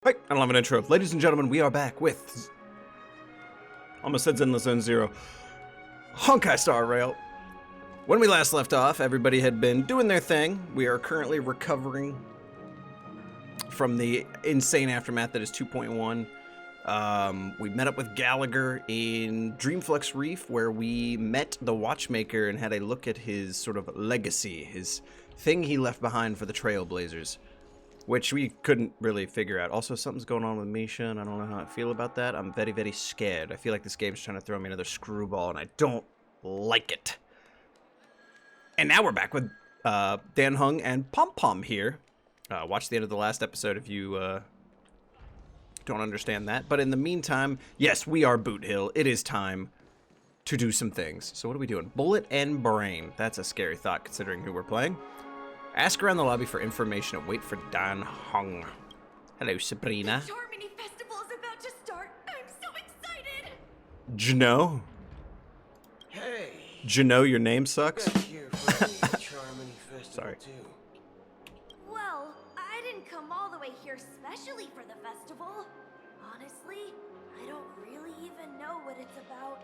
Hi, I don't have an intro. Ladies and gentlemen, we are back with... almost said Zenless Zone Zero. honkaistarrail. When we last left off, everybody had been doing their thing. We are currently recovering from the insane aftermath that is 2.1. We met up with Gallagher in Dreamflux Reef, where we met the Watchmaker and had a look at his sort of legacy, his thing he left behind for the Trailblazers. Which we couldn't really figure out. Also, something's going on with Misha, and I don't know how I feel about that. I'm very, very scared. I feel like this game's trying to throw me another screwball, and I don't like it. And now we're back with Dan Hung and Pom Pom here. Watch the end of the last episode if you don't understand that. But in the meantime, yes, we are Boothill. It is time to do some things. So what are we doing? Bullet and Brain. That's a scary thought considering who we're playing. Ask around the lobby for information and wait for Dan Hung. Hello, Sabrina. The Charmony Festival is about to start. I'm so excited. Jano? Hey. Jano, your name sucks? Back here for the Charmony Festival Sorry. too. Well, I didn't come all the way here specially for the festival. Honestly, I don't really even know what it's about.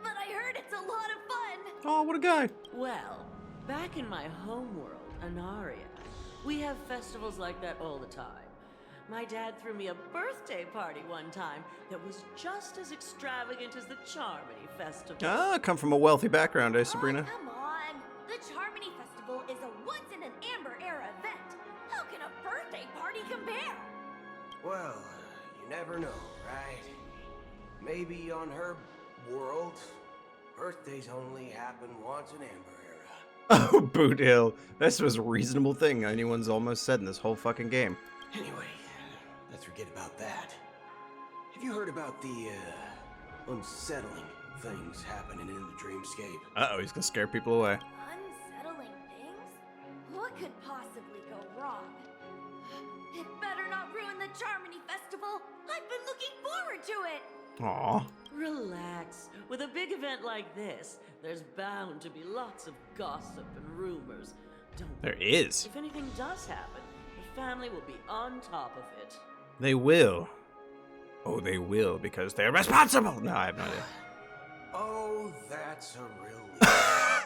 But I heard it's a lot of fun. Oh, what a guy. Well, back in my homeworld, Anaria, we have festivals like that all the time. My dad threw me a birthday party one time that was just as extravagant as the Charmony Festival. Ah, come from a wealthy background, eh, Sabrina? Oh, come on. The Charmony Festival is a once-in-an-amber era event. How can a birthday party compare? Well, you never know, right? Maybe on her world, birthdays only happen once in Amber Era. Oh, Boothill. This was a reasonable thing anyone's almost said in this whole fucking game. Anyway, let's forget about that. Have you heard about the unsettling things happening in the dreamscape? Uh-oh, he's gonna scare people away. Unsettling things? What could possibly go wrong? It better not ruin the Charmony Festival. I've been looking forward to it. Aw. Relax. With a big event like this, there's bound to be lots of gossip and rumors. Don't There worry. is. If anything does happen, the family will be on top of it. They will. Oh, they will, because they're responsible! No, I have no idea. Oh, that's a relief. I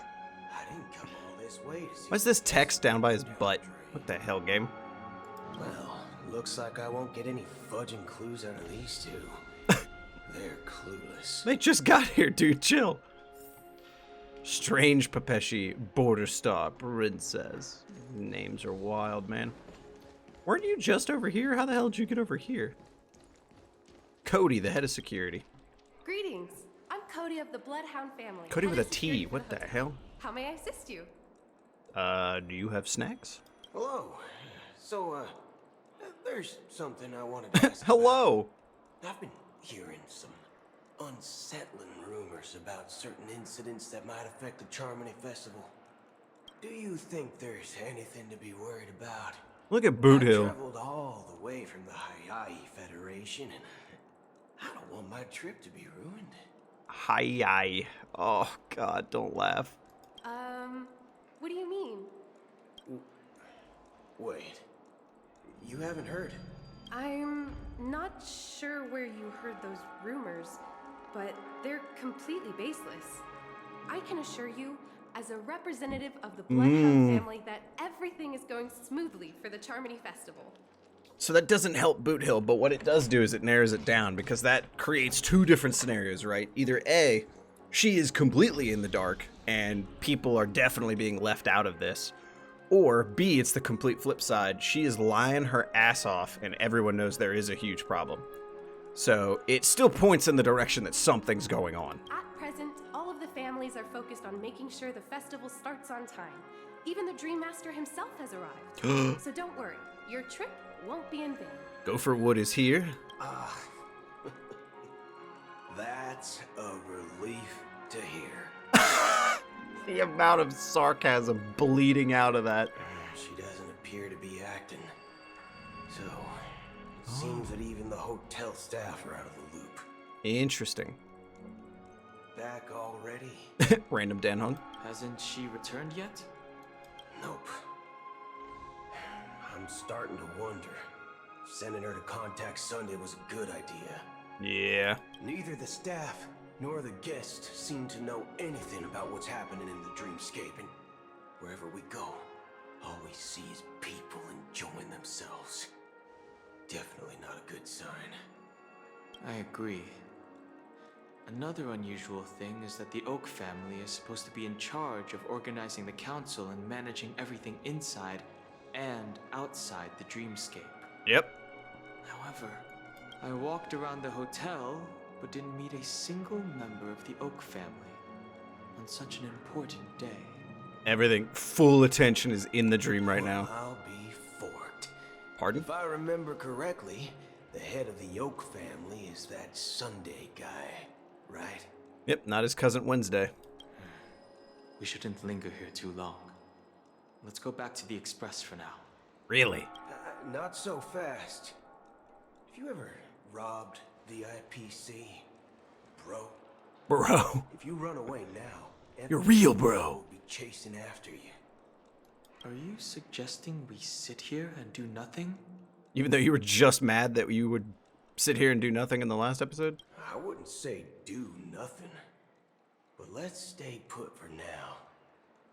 didn't come all this way to see. Why's this text down by his butt? What the hell, game? Well, looks like I won't get any fudging clues out of these two. They're clueless. They just got here, dude. Chill. Strange Pepeshi, Border Star, Princess. Names are wild, man. Weren't you just over here? How the hell did you get over here? Cody, the head of security. Greetings. I'm Cody of the Bloodhound family. Cody head with a of security T. for What the hotel. hell? How may I assist you? Do you have snacks? Hello. So, there's something I wanted to ask. Hello. I've been hearing some unsettling rumors about certain incidents that might affect the Charmony Festival. Do you think there's anything to be worried about? Look at I Boothill. traveled all the way from the Hawaii Federation, and I don't want my trip to be ruined. Hi. Oh, God, don't laugh. What do you mean? Wait, you haven't heard? I'm not sure where you heard those rumors, but they're completely baseless. I can assure you, as a representative of the Bloodhound family, that everything is going smoothly for the Charmony Festival. So that doesn't help Boothill, but what it does do is it narrows it down, because that creates two different scenarios, right? Either A, she is completely in the dark, and people are definitely being left out of this. Or B, it's the complete flip side. She is lying her ass off, and everyone knows there is a huge problem. So it still points in the direction that something's going on. At present, all of the families are focused on making sure the festival starts on time. Even the Dream Master himself has arrived. So don't worry, your trip won't be in vain. Gopherwood is here. That's a relief to hear. The amount of sarcasm bleeding out of that. She doesn't appear to be acting. So, it seems that even the hotel staff are out of the loop. Interesting. Back already? Random Dan Hung. Hasn't she returned yet? Nope. I'm starting to wonder. Sending her to contact Sunday was a good idea. Yeah. Neither the staff nor the guests seem to know anything about what's happening in the dreamscape, and wherever we go, all we see is people enjoying themselves. Definitely not a good sign. I agree. Another unusual thing is that the Oak family is supposed to be in charge of organizing the council and managing everything inside and outside the dreamscape. Yep. However, I walked around the hotel, but didn't meet a single member of the Oak family on such an important day. Everything, full attention is in the dream right now. I'll be forked. Pardon? If I remember correctly, the head of the Oak family is that Sunday guy, right? Yep, not his cousin Wednesday. We shouldn't linger here too long. Let's go back to the Express for now. Really? Not so fast. Have you ever robbed the IPC? Bro, Bro. if you run away now, You're real, bro. will be chasing after you. Are you suggesting we sit here and do nothing? Even though you were just mad that you would sit here and do nothing in the last episode? I wouldn't say do nothing, but let's stay put for now.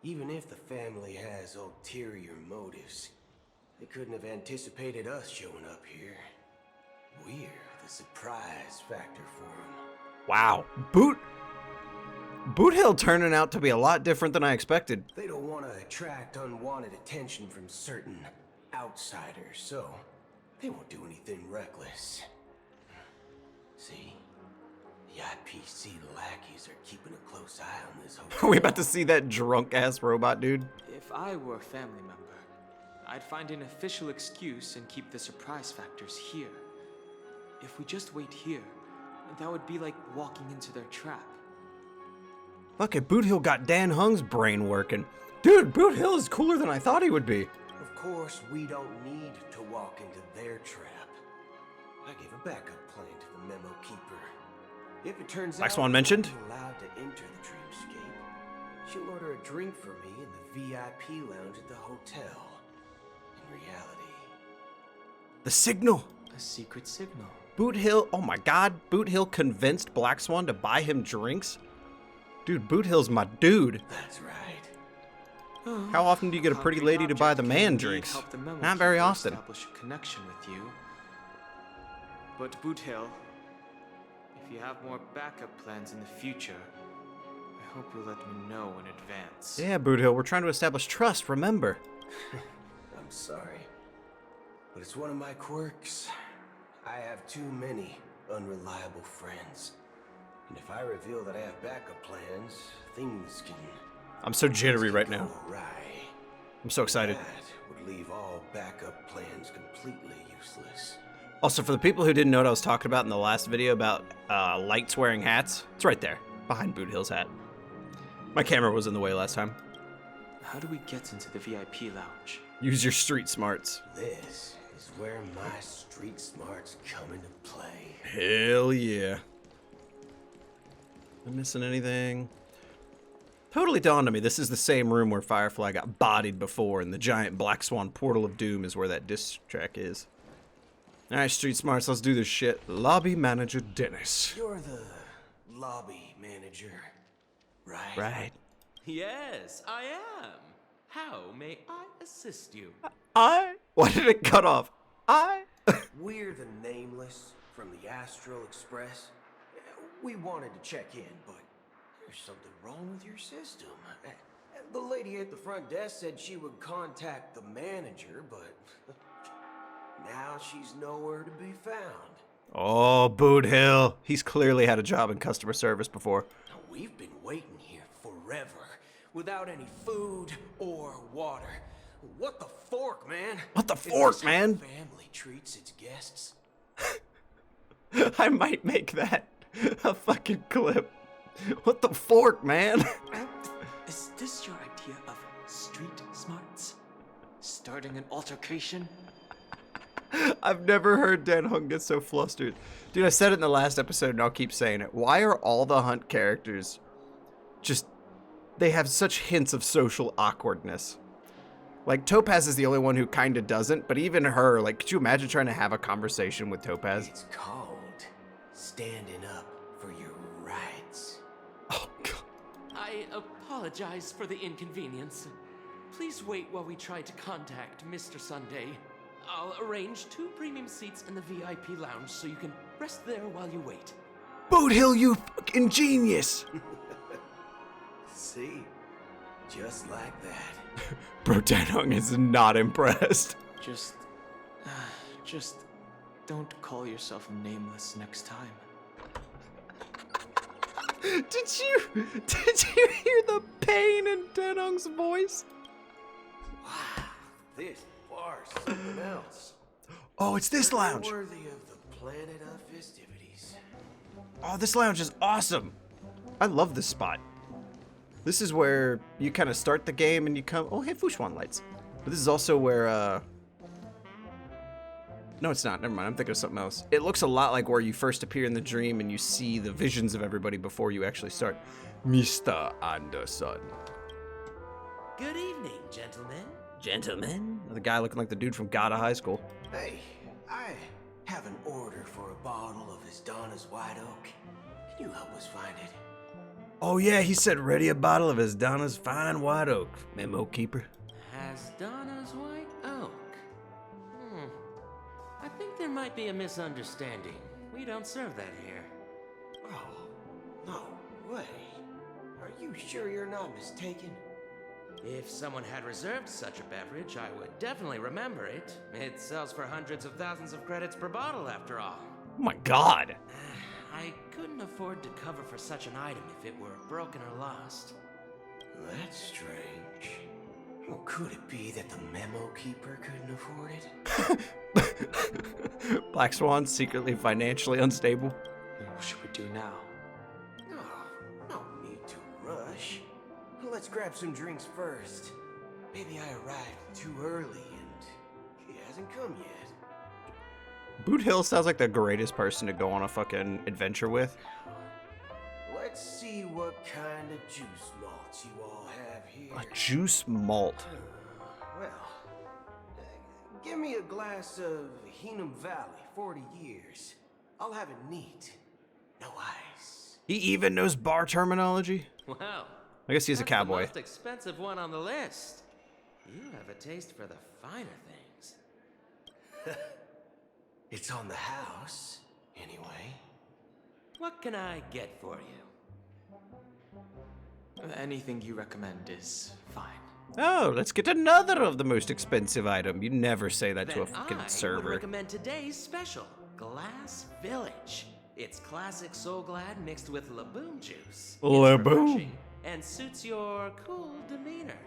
Even if the family has ulterior motives, they couldn't have anticipated us showing up here. We're the surprise factor for them. Wow. Boothill turning out to be a lot different than I expected. They don't want to attract unwanted attention from certain outsiders, so they won't do anything reckless. See? The IPC lackeys are keeping a close eye on this hotel. Are we about to see that drunk-ass robot dude? If I were a family member, I'd find an official excuse and keep the surprise factors here. If we just wait here, that would be like walking into their trap. Look at Boothill got Dan Hung's brain working. Dude, Boothill is cooler than I thought he would be. Of course, we don't need to walk into their trap. I gave a backup plan to the memo keeper. If it turns Black out Swan mentioned? I'm allowed to enter the dreamscape, she'll order a drink for me in the VIP lounge at the hotel. In reality, The signal. A secret signal. Boothill, oh my god, Boothill convinced Black Swan to buy him drinks? Dude, Boothill's my dude. that's right. How often do you get a pretty lady to buy the man drinks? Not very often. Establish a connection with you. But Boothill, if you have more backup plans in the future, I hope you'll let me know in advance. Yeah, Boothill, we're trying to establish trust, remember? I'm sorry, but it's one of my quirks. I have too many unreliable friends. And if I reveal that I have backup plans, things can I'm so jittery right now. go awry. I'm so excited. That would leave all backup plans completely useless. Also, for the people who didn't know what I was talking about in the last video about lights wearing hats, it's right there, behind Boothill's hat. My camera was in the way last time. How do we get into the VIP lounge? Use your street smarts. This is where my street smarts come into play. Hell yeah. Am I missing anything? Totally dawned on me, this is the same room where Firefly got bodied before, and the giant Black Swan portal of doom is where that disc track is. Alright, street smarts, let's do this shit. Lobby manager Dennis. You're the lobby manager, right? Right. Yes, I am. How may I assist you? Why did it cut off? We're the Nameless from the Astral Express. We wanted to check in, but there's something wrong with your system. The lady at the front desk said she would contact the manager, but now she's nowhere to be found. Oh, Boothill. He's clearly had a job in customer service before. We've been waiting here forever, without any food or water. What the fork, man? What the Is fork, this how man? Family treats its guests. I might make that a fucking clip. What the fork, man? Is this your idea of street smarts? Starting an altercation? I've never heard Dan Hung get so flustered. Dude, I said it in the last episode and I'll keep saying it. Why are all the Hunt characters just... They have such hints of social awkwardness. Like, Topaz is the only one who kind of doesn't, but even her, like, could you imagine trying to have a conversation with Topaz? It's called standing up for your rights. Oh, God. I apologize for the inconvenience. Please wait while we try to contact Mr. Sunday. I'll arrange 2 premium seats in the VIP lounge so you can rest there while you wait. Boothill, you fucking genius! See? Just like that. Bro, Danhung is not impressed. Just don't call yourself nameless next time. Did you hear the pain in Danhung's voice? Wow, this bar's something else. Oh, it's this lounge. Worthy of the planet of festivities. Oh, this lounge is awesome. I love this spot. This is where you kind of start the game and you come... Oh, hey, Fushuan lights. But this is also where, No, it's not. Never mind. I'm thinking of something else. It looks a lot like where you first appear in the dream and you see the visions of everybody before you actually start. Mr. Anderson. Good evening, gentlemen. Gentlemen? The guy looking like the dude from God of High School. Hey, I have an order for a bottle of his Donna's White Oak. Can you help us find it? Oh, yeah, he said ready a bottle of his Donna's Fine White Oak. Memo keeper. Has Donna's White Oak? I think there might be a misunderstanding. We don't serve that here. Oh, no way. Are you sure you're not mistaken? If someone had reserved such a beverage, I would definitely remember it. It sells for hundreds of thousands of credits per bottle, after all. Oh, my God. I couldn't afford to cover for such an item if it were broken or lost. That's strange. Well, could it be that the memo keeper couldn't afford it? Black Swan's secretly financially unstable. What should we do now? No need to rush. Let's grab some drinks first. Maybe I arrived too early and he hasn't come yet. Boothill sounds like the greatest person to go on a fucking adventure with. Let's see what kind of juice malts you all have here. A juice malt. Well, give me a glass of Heng Valley, 40 years. I'll have it neat. No ice. He even knows bar terminology? Wow. I guess he's a cowboy. That's the most expensive one on the list. You have a taste for the finer things. It's on the house, anyway. What can I get for you? Anything you recommend is fine. Oh, let's get another of the most expensive item. You never say that to a Then fucking I would server. recommend today's special, Glass Village. It's classic Soul Glad mixed with Laboon juice. It's Laboon. refreshing and suits your cool demeanor.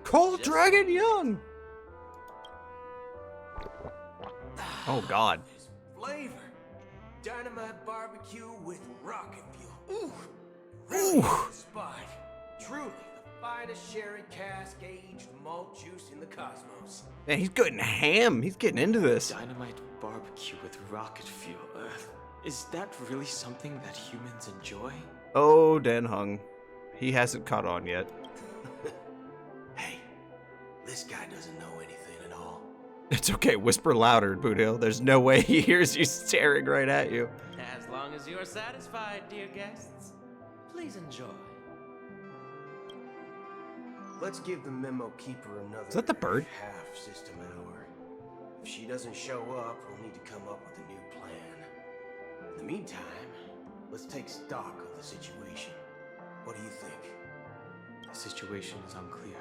Cold Just- Dragon Young. Oh, God. This flavor. Dynamite barbecue with rocket fuel. Ooh. Really good spot. Truly the finest sherry cask aged malt juice in the cosmos. Man, he's getting ham. He's getting into this. Dynamite barbecue with rocket fuel. Is that really something that humans enjoy? Oh, Danhung. He hasn't caught on yet. Hey, this guy doesn't know anything at all. It's okay. Whisper louder, Boothill. There's no way he hears you staring right at you. As long as you're satisfied, dear guests, please enjoy. Let's give the memo keeper another Is that the bird? half system hour. If she doesn't show up, we'll need to come up with a new plan. In the meantime, let's take stock of the situation. What do you think? The situation is unclear.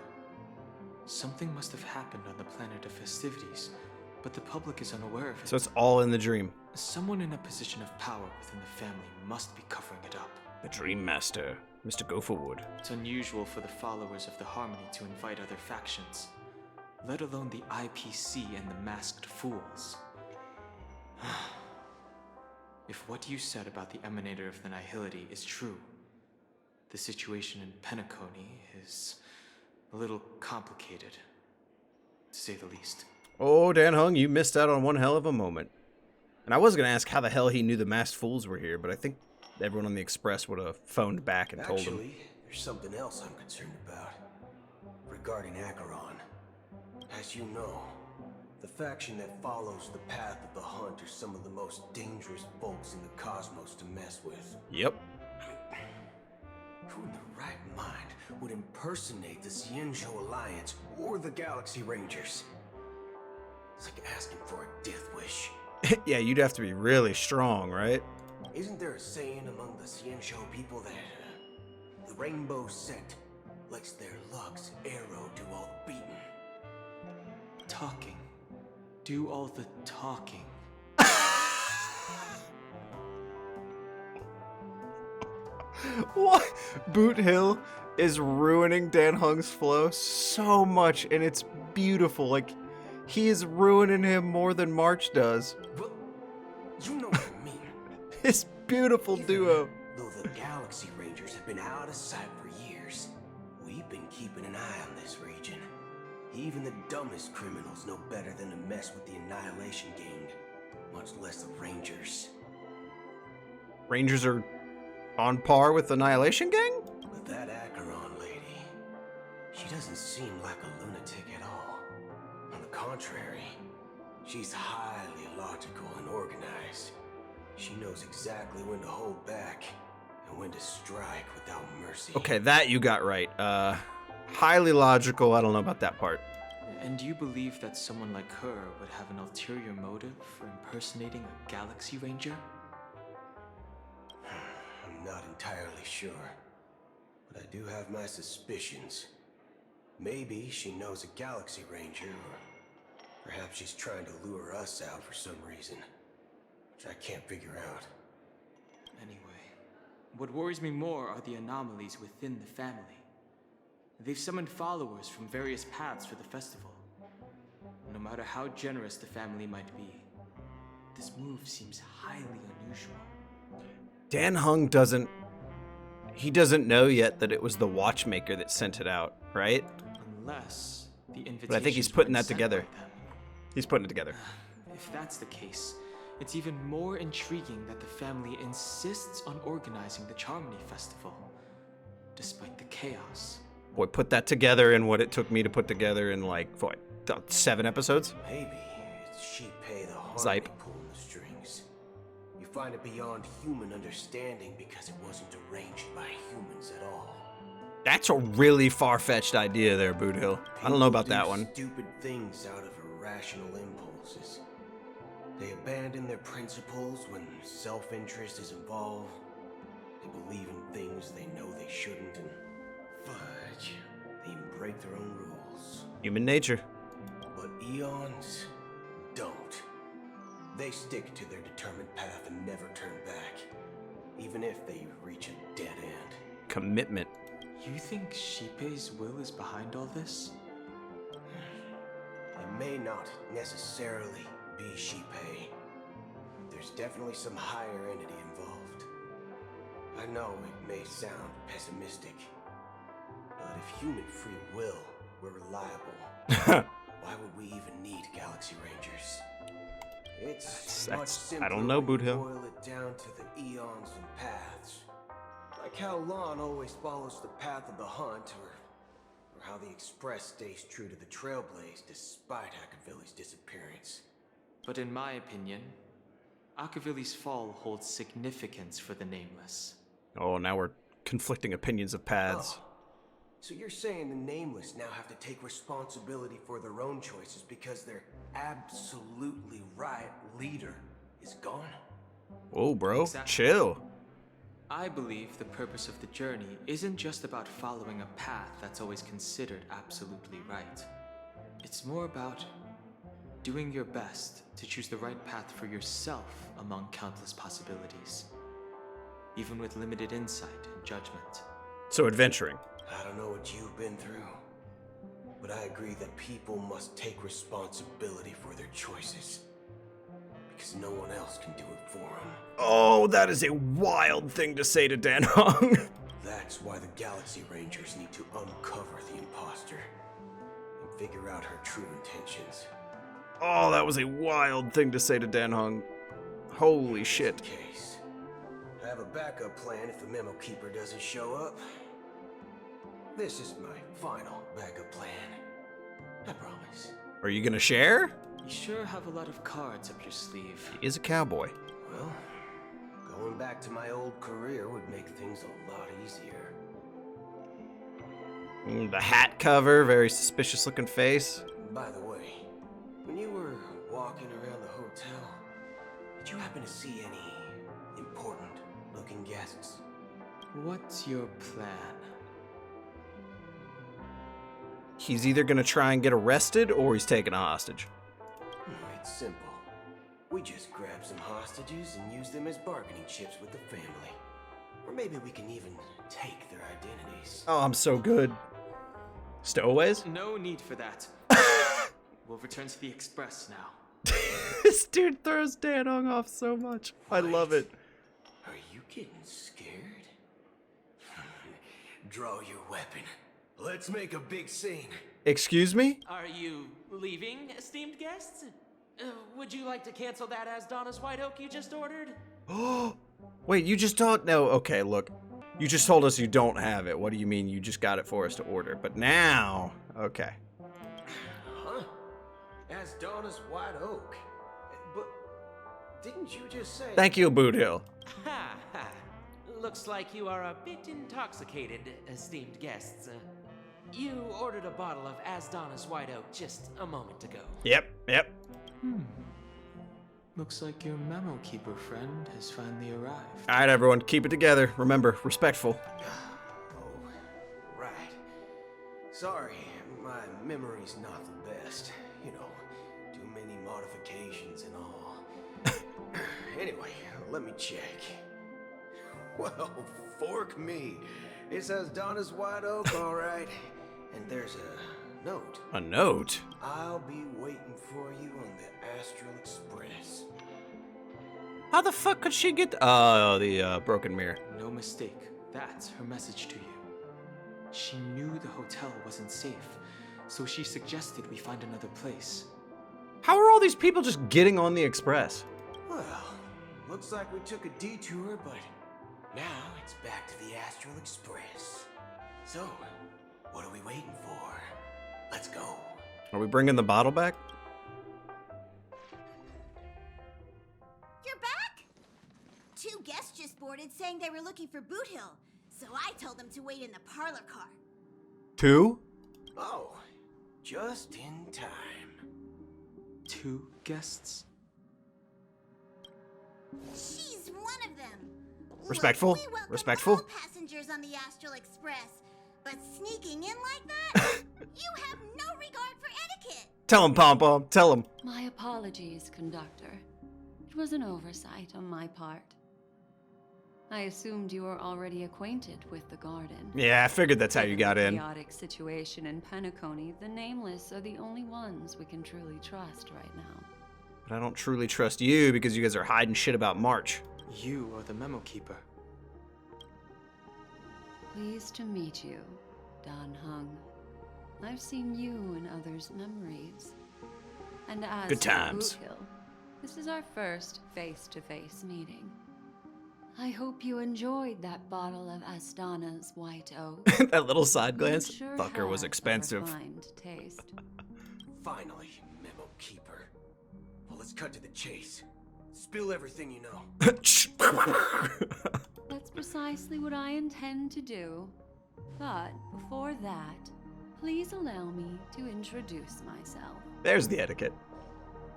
Something must have happened on the planet of festivities, but the public is unaware of it. So it's all in the dream. Someone in a position of power within the family must be covering it up. The Dream Master, Mr. Gopherwood. It's unusual for the followers of the Harmony to invite other factions, let alone the IPC and the Masked Fools. If what you said about the Emanator of the Nihility is true, the situation in Penacony is a little complicated, to say the least. Oh, Danhung, you missed out on one hell of a moment. And I was going to ask how the hell he knew the masked fools were here, but I think everyone on the Express would have phoned back and told him. Actually, there's something else I'm concerned about. Regarding Acheron. As you know, the faction that follows the path of the hunt are some of the most dangerous folks in the cosmos to mess with. Yep. Who in their right mind would impersonate the Xianzhou Alliance or the Galaxy Rangers? It's like asking for a death wish. Yeah, you'd have to be really strong, right? Isn't there a saying among the Xianzhou people that the Rainbow Sect lets their luck's arrow do all the beating? Talking. Do all the talking. What? Boothill is ruining Dan Hung's flow so much, and it's beautiful. Like, he is ruining him more than March does. Well, you know what I mean. This beautiful duo. Though the Galaxy Rangers have been out of sight for years, we've been keeping an eye on this region. Even the dumbest criminals know better than to mess with the Annihilation Gang, much less the Rangers. Rangers are on par with Annihilation Gang? But that Acheron lady, she doesn't seem like a lunatic at all. On the contrary, she's highly logical and organized. She knows exactly when to hold back and when to strike without mercy. Okay, that you got right. Highly logical. I don't know about that part. And do you believe that someone like her would have an ulterior motive for impersonating a Galaxy Ranger? I'm not entirely sure, but I do have my suspicions. Maybe she knows a Galaxy Ranger, or perhaps she's trying to lure us out for some reason, which I can't figure out. Anyway, what worries me more are the anomalies within the family. They've summoned followers from various paths for the festival. No matter how generous the family might be, this move seems highly unusual. Dan Hung doesn't know yet that it was the watchmaker that sent it out, right? Unless the invitation. But I think he's putting that together. He's putting it together. If that's the case, it's even more intriguing that the family insists on organizing the Charmony Festival, despite the chaos. Boy, put that together in what it took me to put together in, like, what, 7 episodes? Maybe it's Shipei the Zype. harmony pulling the strings. You find it beyond human understanding because it wasn't arranged by humans at all. That's a really far-fetched idea there, Boothill. I don't know about that one. Stupid things out of irrational impulses. They abandon their principles when self-interest is involved. They believe in things they know they shouldn't, and fudge, they even break their own rules. Human nature. But eons don't. They stick to their determined path and never turn back, even if they reach a dead end. Commitment. You think Shipei's will is behind all this? It may not necessarily be Shipei. There's definitely some higher entity involved. I know it may sound pessimistic, but if human free will were reliable, why would we even need Galaxy Rangers? It's much simpler I don't know, when you Boothill. boil it down to the eons and paths. Like how Lon always follows the path of the hunt, or how the Express stays true to the Trailblaze despite Akavilli's disappearance. But in my opinion, Akavilli's fall holds significance for the Nameless. Oh, now we're conflicting opinions of paths. Oh, so you're saying the Nameless now have to take responsibility for their own choices because their absolutely right leader is gone? Whoa, bro. Exactly. Chill. I believe the purpose of the journey isn't just about following a path that's always considered absolutely right. It's more about doing your best to choose the right path for yourself among countless possibilities, even with limited insight and judgment. So adventuring. I don't know what you've been through, but I agree that people must take responsibility for their choices, because no one else can do it for them. Oh, that is a wild thing to say to Dan Hung. That's why the Galaxy Rangers need to uncover the impostor and figure out her true intentions. Oh, that was a wild thing to say to Dan Hung. Holy shit. Case. I have a backup plan if the Memo Keeper doesn't show up. This is my final backup plan. I promise. Are you gonna share? You sure have a lot of cards up your sleeve. He is a cowboy. Well, going back to my old career would make things a lot easier. The hat cover, very suspicious looking face. By the way, when you were walking around the hotel, did you happen to see any important looking guests? What's your plan? He's either gonna try and get arrested or he's taking a hostage. It's simple. We just grab some hostages and use them as bargaining chips with the family. Or maybe we can even take their identities. Oh, I'm so good. Stowaways? No need for that. We'll return to the Express now. This dude throws Dan Hung off so much. I love it. Are you getting scared? Draw your weapon. Let's make a big scene. Excuse me? Are you leaving, esteemed guests? Would you like to cancel that Asdonis White Oak you just ordered? Oh, wait, you just told... No, okay, look. You just told us you don't have it. What do you mean you just got it for us to order? But now... Okay. Huh? Asdonis White Oak. But didn't you just say... Thank you, Boothill. Ha ha. Looks like you are a bit intoxicated, esteemed guests. You ordered a bottle of Asdonis White Oak just a moment ago. Yep. Looks like your memo keeper friend has finally arrived. All right, everyone, keep it together. Remember, respectful. Oh, right. Sorry, my memory's not the best. You know, too many modifications and all. Anyway, let me check. Well, fork me. It says Donna's White Oak, all right. And there's a note. A note? I'll be waiting for you on the Astral Express. How the fuck could she get... Oh, the broken mirror. No mistake. That's her message to you. She knew the hotel wasn't safe, so she suggested we find another place. How are all these people just getting on the express? Well, looks like we took a detour, but now it's back to the Astral Express. So, what are we waiting for? Let's go. Are we bringing the bottle back? You're back? Two guests just boarded saying they were looking for Boothill, so I told them to wait in the parlor car. 2? Oh, just in time. 2 guests? She's one of them. Respectful? Look, we welcome Respectful? all passengers on the Astral Express, but sneaking in like that? You have no regard for etiquette. Tell him, Pom Pom. Tell him. My apologies, conductor. It was an oversight on my part. I assumed you were already acquainted with the garden. Yeah, I figured that's how you got in. Chaotic situation in Penacony, the Nameless are the only ones we can truly trust right now. But I don't truly trust you because you guys are hiding shit about March. You are the memo keeper. Pleased to meet you, Dan Hung. I've seen you in others' memories. And as Good times. for Boothill, this is our first face-to-face meeting. I hope you enjoyed that bottle of Astana's White Oak. That little side You glance. sure Fucker was have a expensive. refined taste. Finally, Memo Keeper. Well, let's cut to the chase. Spill everything you know. That's precisely what I intend to do. But before that, please allow me to introduce myself. There's the etiquette.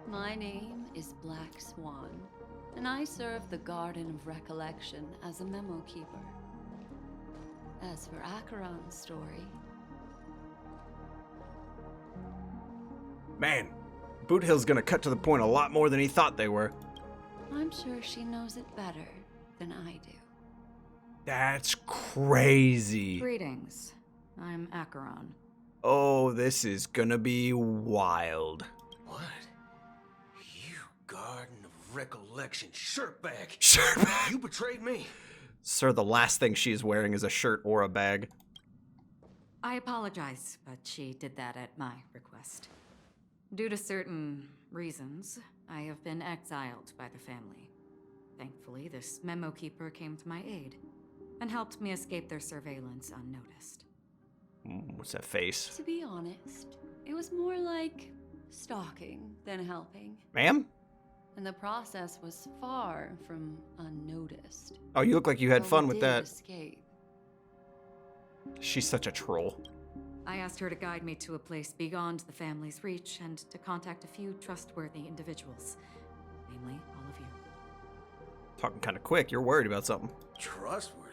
My name is Black Swan, and I serve the Garden of Recollection as a memo keeper. As for Acheron's story, Man, Boothill's gonna cut to the point a lot more than he thought they were. I'm sure she knows it better than I do. That's crazy. Greetings. I'm Acheron. Oh, this is gonna be wild. What? You Garden of Recollection shirtbag. Shirt. You betrayed me. Sir, the last thing she's wearing is a shirt or a bag. I apologize, but she did that at my request. Due to certain reasons, I have been exiled by the family. Thankfully, this memo keeper came to my aid and helped me escape their surveillance unnoticed. What's that face? To be honest, it was more like stalking than helping. Ma'am? And the process was far from unnoticed. Oh, you look like you had Though fun we with did that. Escape. She's such a troll. I asked her to guide me to a place beyond the family's reach and to contact a few trustworthy individuals, namely all of you. Talking kind of quick. You're worried about something. Trustworthy?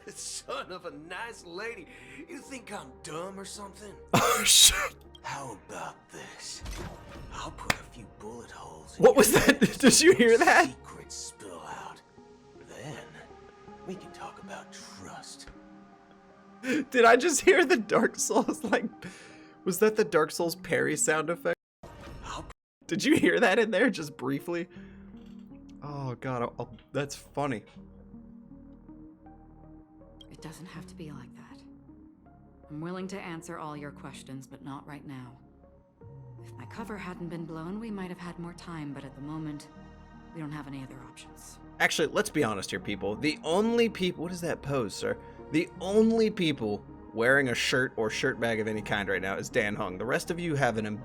Son of a nice lady. You think I'm dumb or something? Oh, shit. How about this? I'll put a few bullet holes in What was your that? head Did you hear so that? secrets spill out. Then we can talk about trust. Did I just hear the Dark Souls, like, was that the Dark Souls parry sound effect? Did you hear that in there, just briefly? Oh god, that's funny. It doesn't have to be like that. I'm willing to answer all your questions, but not right now. If my cover hadn't been blown, we might have had more time, but at the moment, we don't have any other options. Actually, let's be honest here, people. The only people, what is that pose, sir? The only people wearing a shirt or shirt bag of any kind right now is Dan Hung. The rest of you have an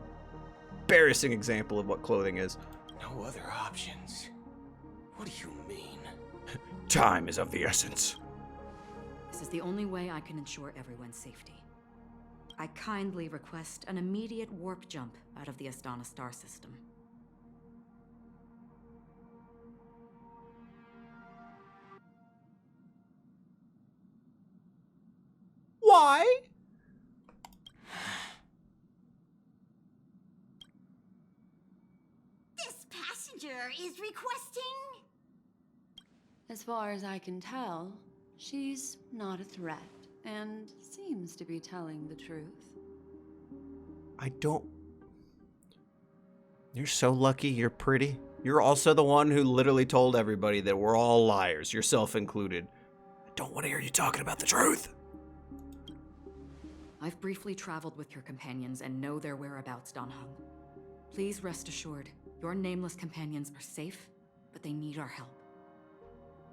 embarrassing example of what clothing is. No other options? What do you mean? Time is of the essence. This is the only way I can ensure everyone's safety. I kindly request an immediate warp jump out of the Astana star system. Why? This passenger is requesting. As far as I can tell, she's not a threat and seems to be telling the truth. I don't... You're so lucky you're pretty. You're also the one who literally told everybody that we're all liars, yourself included. I don't want to hear you talking about the truth. I've briefly traveled with your companions and know their whereabouts, Dan Hung. Please rest assured, your nameless companions are safe, but they need our help.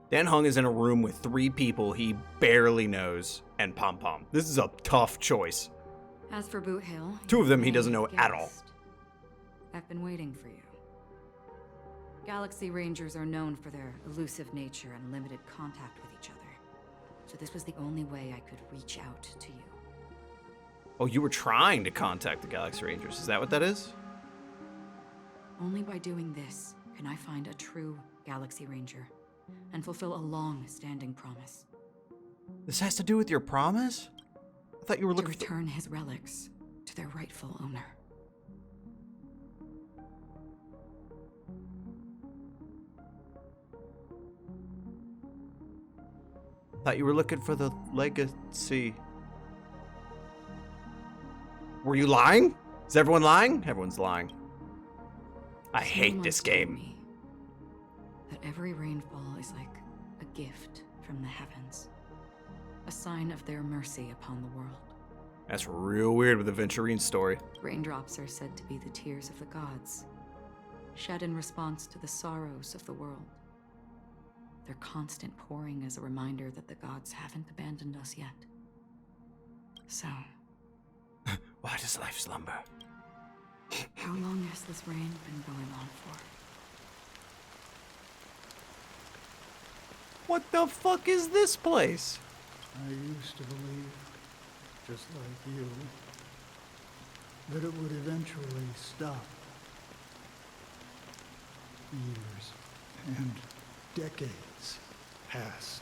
Dan Hung is in a room with 3 people he barely knows and Pom Pom. This is a tough choice. As for Boothill, 2 of them he you may doesn't know have at all. guessed. I've been waiting for you. Galaxy Rangers are known for their elusive nature and limited contact with each other. So this was the only way I could reach out to you. Oh, you were trying to contact the Galaxy Rangers. Is that what that is? Only by doing this can I find a true Galaxy Ranger and fulfill a long-standing promise. This has to do with your promise? I thought you were To looking for... return his relics to their rightful owner. Thought you were looking for the legacy. Were you lying? Is everyone lying? Everyone's lying. I hate Someone this once told game. me that every rainfall is like a gift from the heavens, a sign of their mercy upon the world. That's real weird with the Venturine story. Raindrops are said to be the tears of the gods, shed in response to the sorrows of the world. Their constant pouring is a reminder that the gods haven't abandoned us yet. So, Why does life slumber? how long has this rain been going on for? What the fuck is this place? I used to believe, just like you, that it would eventually stop. Years and decades passed.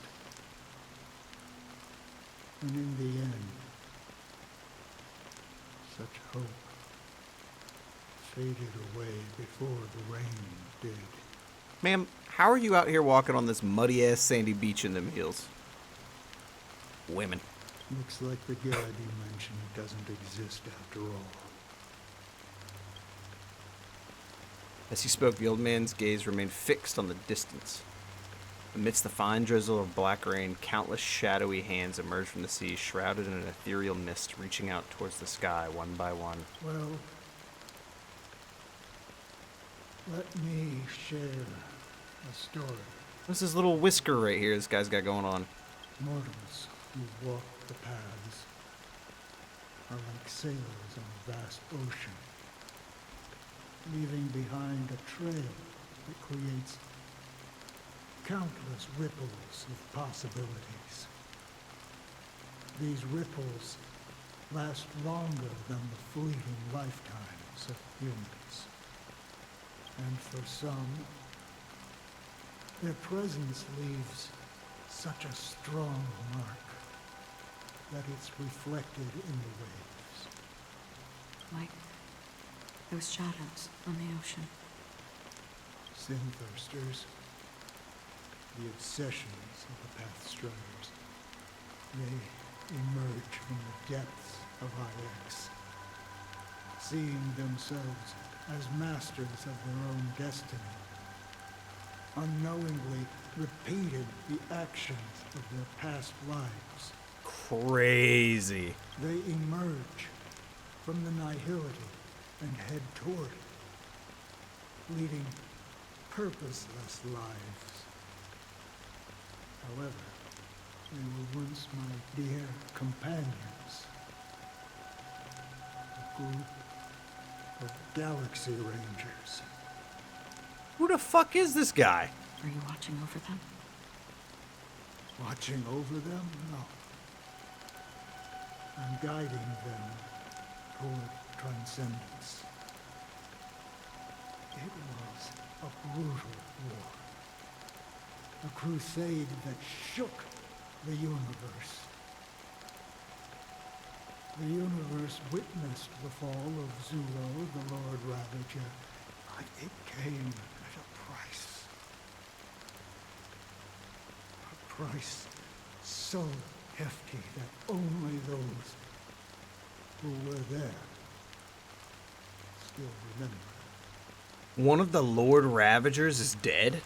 And in the end, such hope faded away before the rain did. Ma'am, how are you out here walking on this muddy-ass sandy beach in them hills? Women. Looks like the god you mentioned doesn't exist after all. As he spoke, the old man's gaze remained fixed on the distance. Amidst the fine drizzle of black rain, countless shadowy hands emerged from the sea, shrouded in an ethereal mist, reaching out towards the sky one by one. Well, let me share a story. What's this little whisker right here this guy's got going on? Mortals who walk the paths are like sailors on a vast ocean, leaving behind a trail that creates countless ripples of possibilities. These ripples last longer than the fleeting lifetimes of humans. And for some, their presence leaves such a strong mark that it's reflected in the waves. Like those shadows on the ocean. Sin-thirsters, the obsessions of the Pathstriders, they emerge from the depths of IX, seeing themselves as masters of their own destiny, unknowingly repeated the actions of their past lives. Crazy. They emerge from the Nihility and head toward it, leading purposeless lives. However, they were once my dear companions, a group of Galaxy Rangers. Who the fuck is this guy? Are you watching over them? Watching over them? No. I'm guiding them toward transcendence. It was a brutal war. A crusade that shook the universe. The universe witnessed the fall of Zulo, the Lord Ravager, but it came at a price. A price so hefty that only those who were there still remember. One of the Lord Ravagers is dead?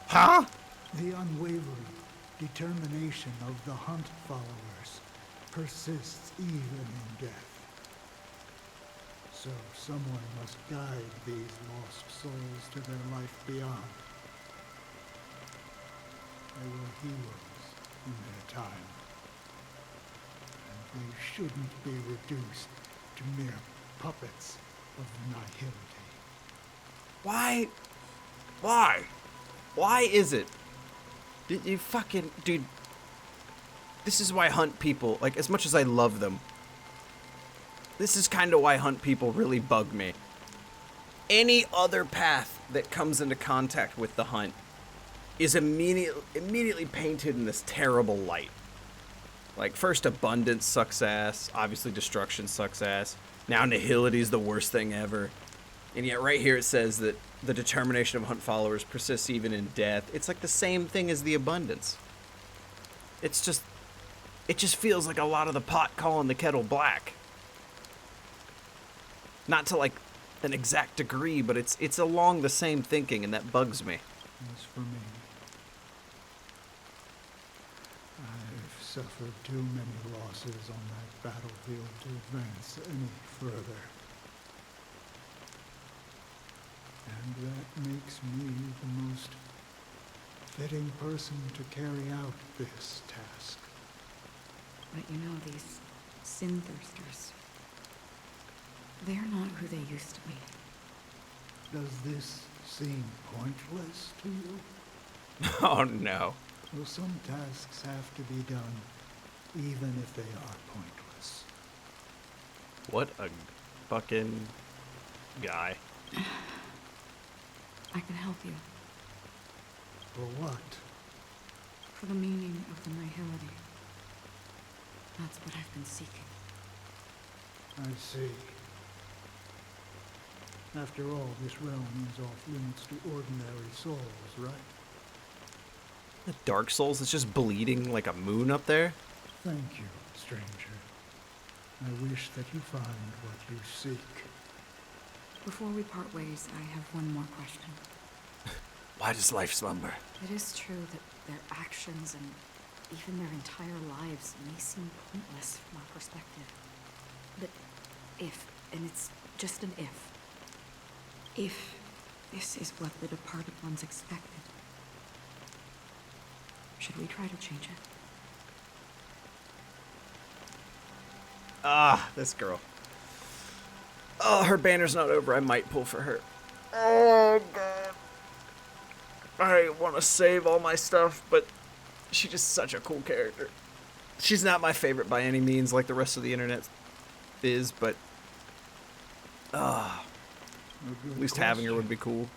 Huh? The unwavering determination of the Hunt followers persists even in death. So someone must guide these lost souls to their life beyond. They were heroes in their time. And they shouldn't be reduced to mere puppets of Nihility. Why? Why? Why is it? You fucking... Dude. This is why Hunt people, like, as much as I love them, this is kind of why Hunt people really bug me. Any other path that comes into contact with the Hunt is immediately painted in this terrible light. Like, first abundance sucks ass, obviously destruction sucks ass, now Nihility is the worst thing ever. And yet right here it says that the determination of Hunt followers persists even in death. It's like the same thing as the abundance. It's just... It just feels like a lot of the pot calling the kettle black. Not to, like, an exact degree, but it's along the same thinking, and that bugs me. As for me, I've suffered too many losses on that battlefield to advance any further. And that makes me the most fitting person to carry out this task. But you know, these sin-thirsters, they're not who they used to be. Does this seem pointless to you? Oh no. Well, some tasks have to be done, even if they are pointless. What a fucking guy. I can help you. For what? For the meaning of the Nihility. That's what I've been seeking. I see. After all, this realm is off limits to ordinary souls, right? The Dark Souls is just bleeding like a moon up there. Thank you, stranger. I wish that you find what you seek. Before we part ways, I have one more question. Why does life slumber? It is true that their actions and even their entire lives may seem pointless from our perspective. But if, and it's just an if this is what the departed ones expected, should we try to change it? Ah, this girl. Oh, her banner's not over. I might pull for her. Oh, God. I want to save all my stuff, but she's just such a cool character. She's not my favorite by any means like the rest of the internet is, but at least having her would be cool.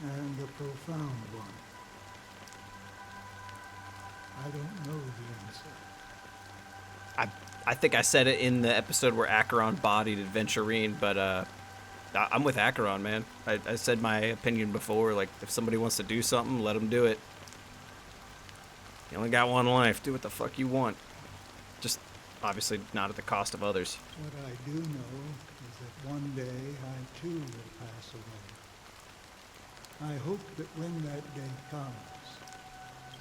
And a profound one. I don't know the answer. I think I said it in the episode where Acheron bodied Adventurine, but I'm with Acheron, man. I said my opinion before, like, if somebody wants to do something, let them do it. You only got one life. Do what the fuck you want. Just, obviously, not at the cost of others. What I do know is that one day I too will pass away. I hope that when that day comes,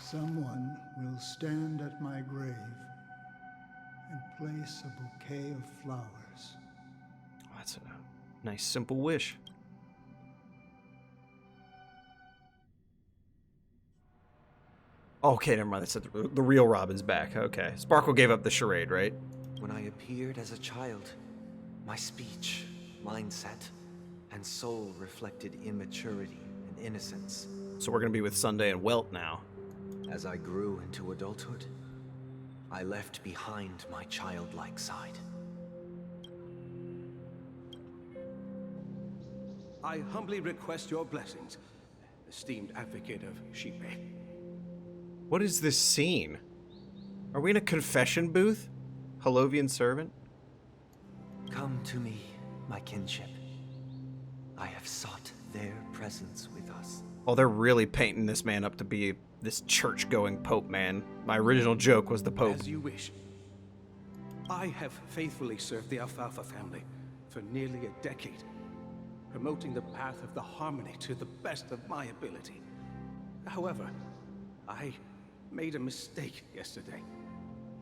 someone will stand at my grave and place a bouquet of flowers. That's a nice, simple wish. Okay, never mind. That's the real Robin's back. Okay. Sparkle gave up the charade, right? When I appeared as a child, my speech, mindset, and soul reflected immaturity and innocence. So we're going to be with Sunday and Welt now. As I grew into adulthood, I left behind my childlike side. I humbly request your blessings, esteemed advocate of Shipe. What is this scene? Are we in a confession booth? Holovian servant? Come to me, my kinship. I have sought their presence with us. Oh, they're really painting this man up to be this church-going pope, man. My original joke was the pope. As you wish. I have faithfully served the Alfalfa family for nearly a decade, promoting the path of the harmony to the best of my ability. However, I made a mistake yesterday.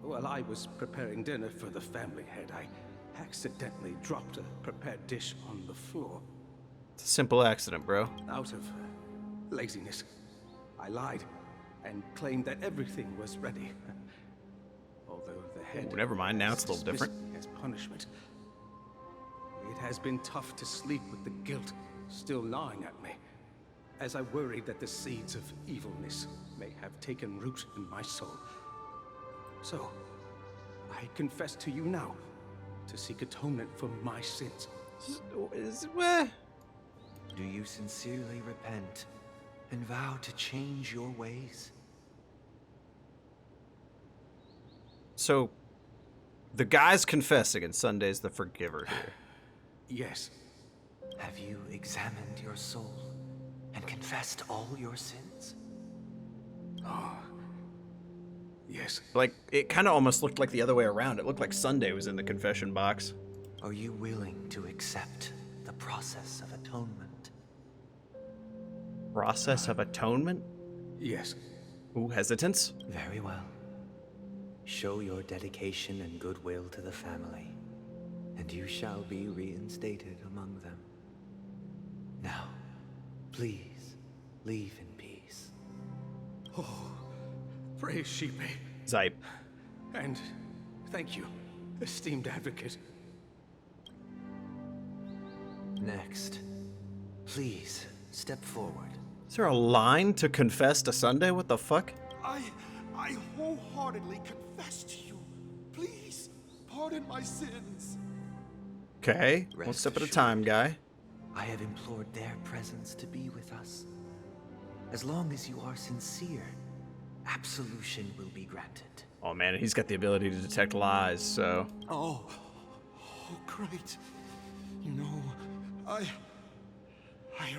While I was preparing dinner for the family head, I accidentally dropped a prepared dish on the floor. It's a simple accident, bro. Out of laziness, I lied and claimed that everything was ready. Although the head... Ooh, never mind, now it's a little different. As punishment. It has been tough to sleep with the guilt still gnawing at me, as I worried that the seeds of evilness may have taken root in my soul. So, I confess to you now to seek atonement for my sins. Do you sincerely repent and vow to change your ways? So, the guy's confessing and Sunday's the forgiver here. Yes. Have you examined your soul and confessed all your sins? Oh, yes. Like, it kind of almost looked like the other way around. It looked like Sunday was in the confession box. Are you willing to accept the process of atonement? Process of atonement? Yes. Ooh, hesitance? Very well. Show your dedication and goodwill to the family, and you shall be reinstated among them. Now, please, leave in peace. Oh, praise Shipe. Zype. And thank you, esteemed advocate. Next, please step forward. Is there a line to confess to Sunday? What the fuck? I wholeheartedly confess to you. Please, pardon my sins. Okay, one step at a time, guy. I have implored their presence to be with us. As long as you are sincere, absolution will be granted. Oh man, he's got the ability to detect lies, so... Oh, great. You know, I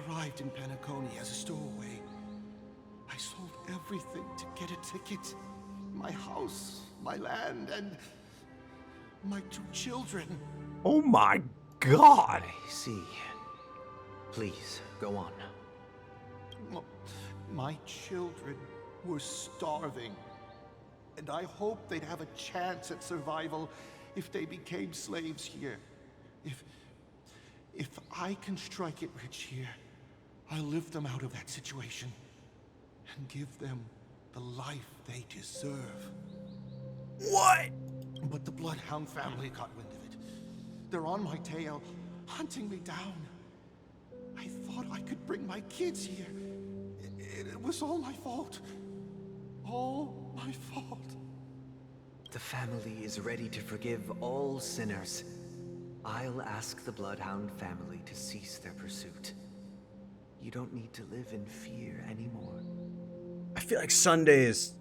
arrived in Penacony as a stowaway. I sold everything to get a ticket. My house, my land, and my 2 children. Oh my god! I see. Please, go on. My children were starving, and I hoped they'd have a chance at survival if they became slaves here. If I can strike it rich here, I'll lift them out of that situation and give them the life they deserve. What? But the Bloodhound family got wind of They're on my tail, hunting me down. I thought I could bring my kids here. It was all my fault. All my fault. The family is ready to forgive all sinners. I'll ask the Bloodhound family to cease their pursuit. You don't need to live in fear anymore. I feel like Sundays.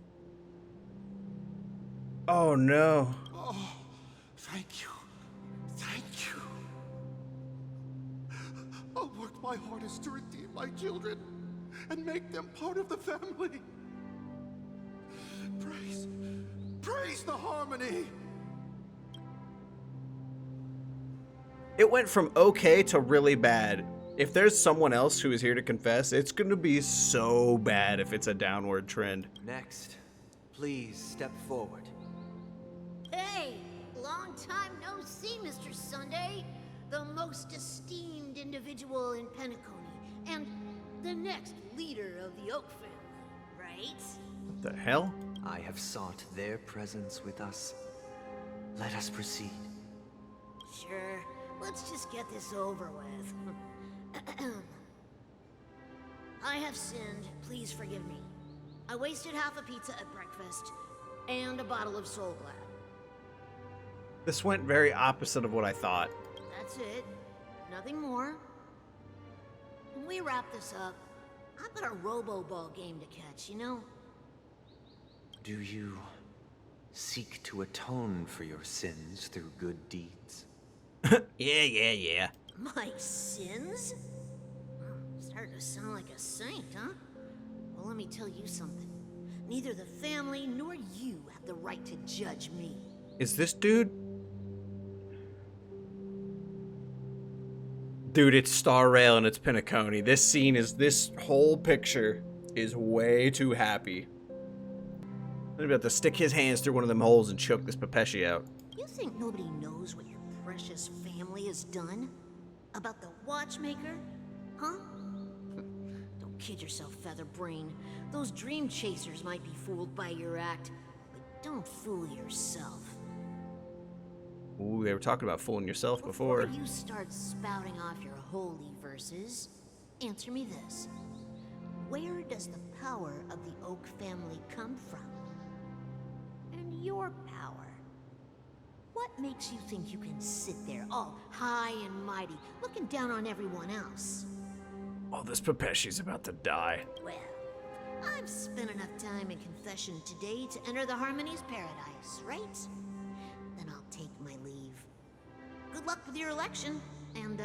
Oh no. Oh, thank you. Thank you. I'll work my hardest to redeem my children and make them part of the family. Praise the harmony. It went from okay to really bad. If there's someone else who is here to confess, it's gonna be so bad if it's a downward trend. Next, please step forward. Hey, long time no see, Mr. Sunday. The most esteemed individual in Penacony, and the next leader of the Oak family, right? What the hell? I have sought their presence with us. Let us proceed. Sure, let's just get this over with. I have sinned, please forgive me. I wasted half a pizza at breakfast, and a bottle of Soul Glad. This went very opposite of what I thought. That's it. Nothing more. When we wrap this up, I've got a robo-ball game to catch, you know? Do you seek to atone for your sins through good deeds? Yeah. My sins? Starting to sound like a saint, huh? Well, let me tell you something. Neither the family nor you have the right to judge me. Is this dude? Dude, it's Starrail and it's Penacony. This whole picture is way too happy. I'm about to stick his hands through one of them holes and choke this Pepeshi out. You think nobody knows what your precious family has done? About the watchmaker? Huh? Don't kid yourself, Featherbrain. Those dream chasers might be fooled by your act, but don't fool yourself. Ooh, they were talking about fooling yourself before. Before you start spouting off your holy verses, answer me this. Where does the power of the Oak family come from? And your power? What makes you think you can sit there all high and mighty, looking down on everyone else? Oh, this Pepeshi's about to die. Well, I've spent enough time in confession today to enter the Harmony's paradise, right? Then I'll take my leave. Good luck with your election, and,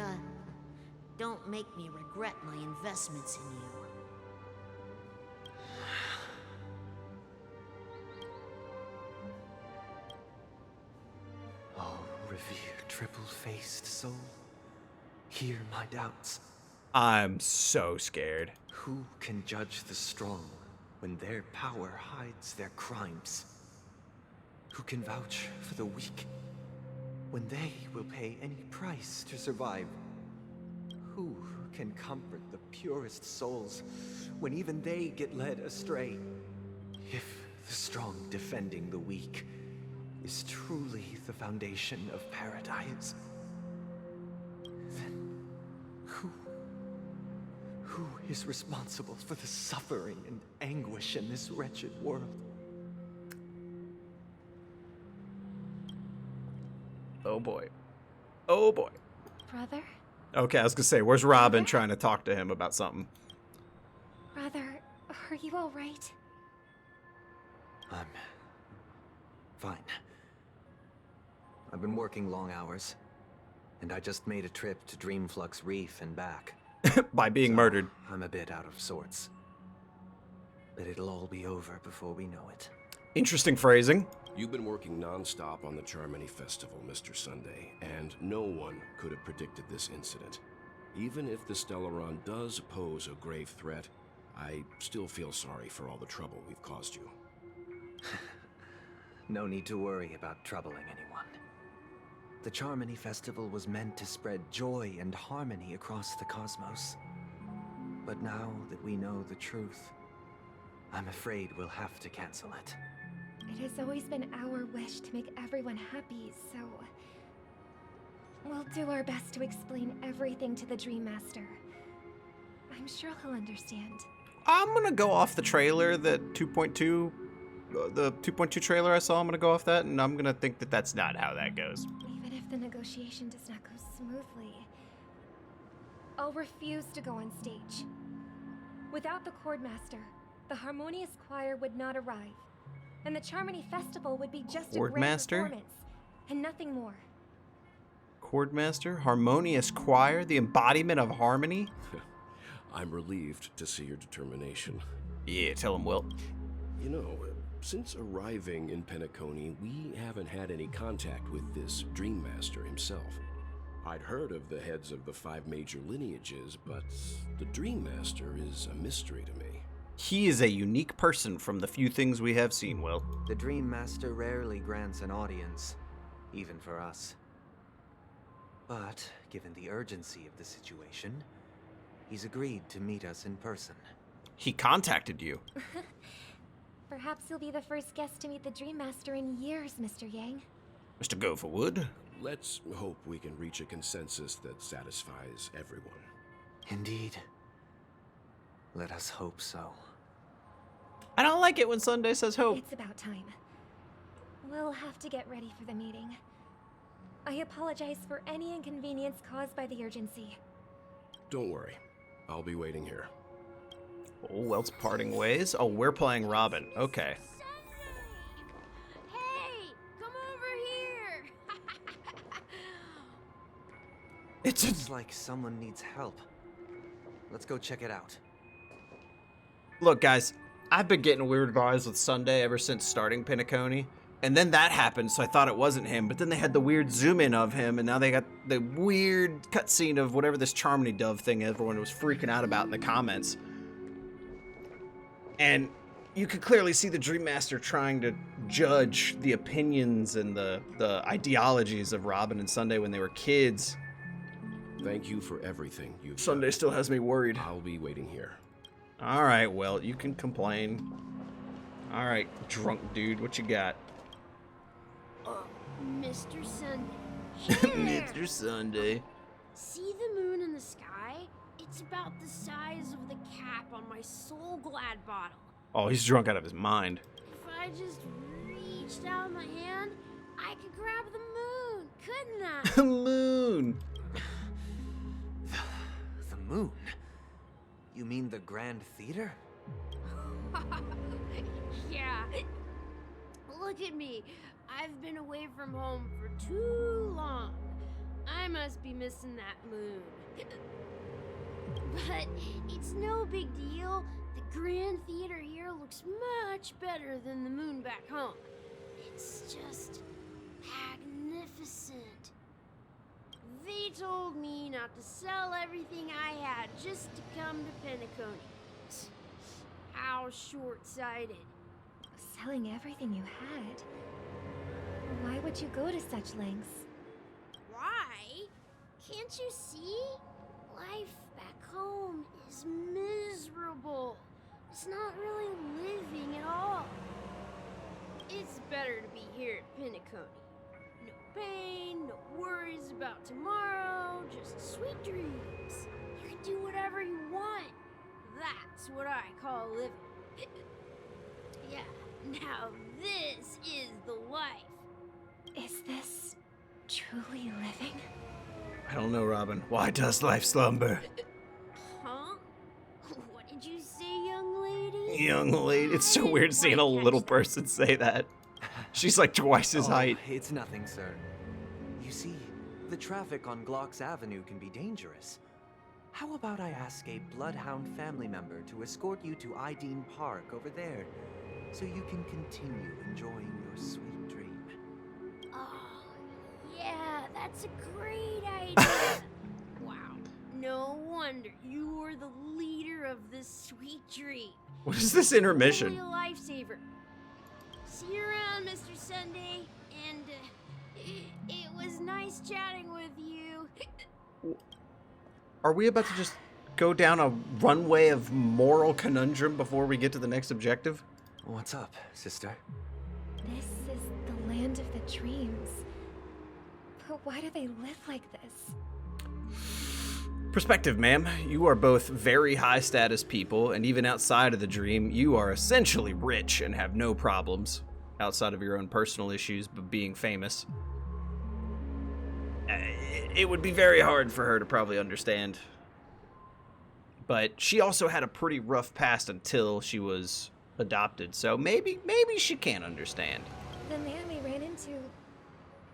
don't make me regret my investments in you. Oh, revered triple-faced soul, hear my doubts. I'm so scared. Who can judge the strong when their power hides their crimes? Who can vouch for the weak when they will pay any price to survive? Who can comfort the purest souls when even they get led astray? If the strong defending the weak is truly the foundation of paradise, then who is responsible for the suffering and anguish in this wretched world? Oh boy. Oh boy. Brother? Okay, I was gonna say, where's Robin trying to talk to him about something? Brother, are you alright? I'm fine. I've been working long hours, and I just made a trip to Dreamflux Reef and back. By being murdered. I'm a bit out of sorts. But it'll all be over before we know it. Interesting phrasing. You've been working non-stop on the Charmony Festival, Mr. Sunday, and no one could have predicted this incident. Even if the Stellaron does pose a grave threat, I still feel sorry for all the trouble we've caused you. No need to worry about troubling anyone. The Charmony Festival was meant to spread joy and harmony across the cosmos. But now that we know the truth, I'm afraid we'll have to cancel it. It has always been our wish to make everyone happy, so... We'll do our best to explain everything to the Dream Master. I'm sure he'll understand. I'm gonna go off the trailer, the 2.2 trailer I saw. I'm gonna go off that, and I'm gonna think that that's not how that goes. Even if the negotiation does not go smoothly, I'll refuse to go on stage. Without the Chord Master, the Harmonious Choir would not arrive, and the Charmony Festival would be just a Chord grand Master? performance, and nothing more. Chord Master, Harmonious Choir, the embodiment of harmony. I'm relieved to see your determination. Yeah, tell him, Welt. You know, since arriving in Penacony, we haven't had any contact with this Dream Master himself. I'd heard of the heads of the 5 major lineages, but the Dream Master is a mystery to me. He is a unique person from the few things we have seen, Welt. The Dream Master rarely grants an audience, even for us. But, given the urgency of the situation, he's agreed to meet us in person. He contacted you. Perhaps you'll be the first guest to meet the Dream Master in years, Mr. Yang. Mr. Gopherwood. Let's hope we can reach a consensus that satisfies everyone. Indeed. Let us hope so. I don't like it when Sunday says hope. It's about time. We'll have to get ready for the meeting. I apologize for any inconvenience caused by the urgency. Don't worry. I'll be waiting here. Oh, Welt's parting ways. Oh, we're playing Robin. Okay. Hey, come over here. It's like someone needs help. Let's go check it out. Look, guys, I've been getting weird vibes with Sunday ever since starting Penacony. And then that happened, so I thought it wasn't him. But then they had the weird zoom in of him, and now they got the weird cutscene of whatever this Charmony Dove thing everyone was freaking out about in the comments. And you could clearly see the Dream Master trying to judge the opinions and the ideologies of Robin and Sunday when they were kids. Thank you for everything you've Sunday done. still has me worried. I'll be waiting here. All right, well, you can complain. All right, drunk dude, what you got? Mr. Sunday. Mr. Sunday. See the moon in the sky? It's about the size of the cap on my Soul Glad bottle. Oh, he's drunk out of his mind. If I just reached out my hand, I could grab the moon, couldn't I? The moon. The moon? You mean the Grand Theater? Yeah. Look at me. I've been away from home for too long. I must be missing that moon. But it's no big deal. The Grand Theater here looks much better than the moon back home. It's just magnificent. They told me not to sell everything I had just to come to Penacony. How short-sighted. Selling everything you had? Why would you go to such lengths? Why? Can't you see? Life back home is miserable. It's not really living at all. It's better to be here at Penacony. No pain, no worries about tomorrow, just sweet dreams. You can do whatever you want. That's what I call living. Yeah, now this is the life. Is this truly living? I don't know, Robin. Why does life slumber? Huh? What did you say, young lady? Young lady. It's so weird seeing a little person say that. She's like twice his height. It's nothing, sir. You see, the traffic on Glock's Avenue can be dangerous. How about I ask a Bloodhound family member to escort you to Ideen Park over there, so you can continue enjoying your sweet dream? Oh, yeah, that's a great idea. Wow, no wonder you're the leader of this sweet dream. What is this intermission? Really a lifesaver. See you around, Mr. Sunday, and it was nice chatting with you. Are we about to just go down a runway of moral conundrum before we get to the next objective? What's up, sister? This is the land of the dreams. Why do they live like this? Perspective, ma'am. You are both very high status people, and even outside of the dream, you are essentially rich and have no problems outside of your own personal issues, but being famous. It would be very hard for her to probably understand. But she also had a pretty rough past until she was adopted, so maybe she can understand. The man we ran into,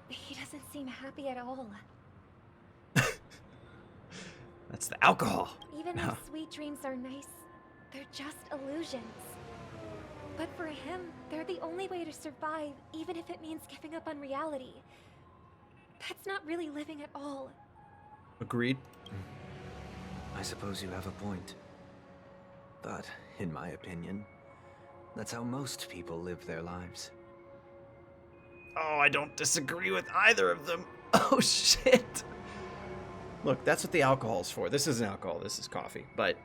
he doesn't seem happy at all. That's the alcohol. Even though sweet dreams are nice, they're just illusions. But for him, they're the only way to survive, even if it means giving up on reality. That's not really living at all. Agreed. I suppose you have a point. But, in my opinion, that's how most people live their lives. Oh, I don't disagree with either of them. Oh, shit. Look, that's what the alcohol's for. This isn't alcohol, this is coffee. But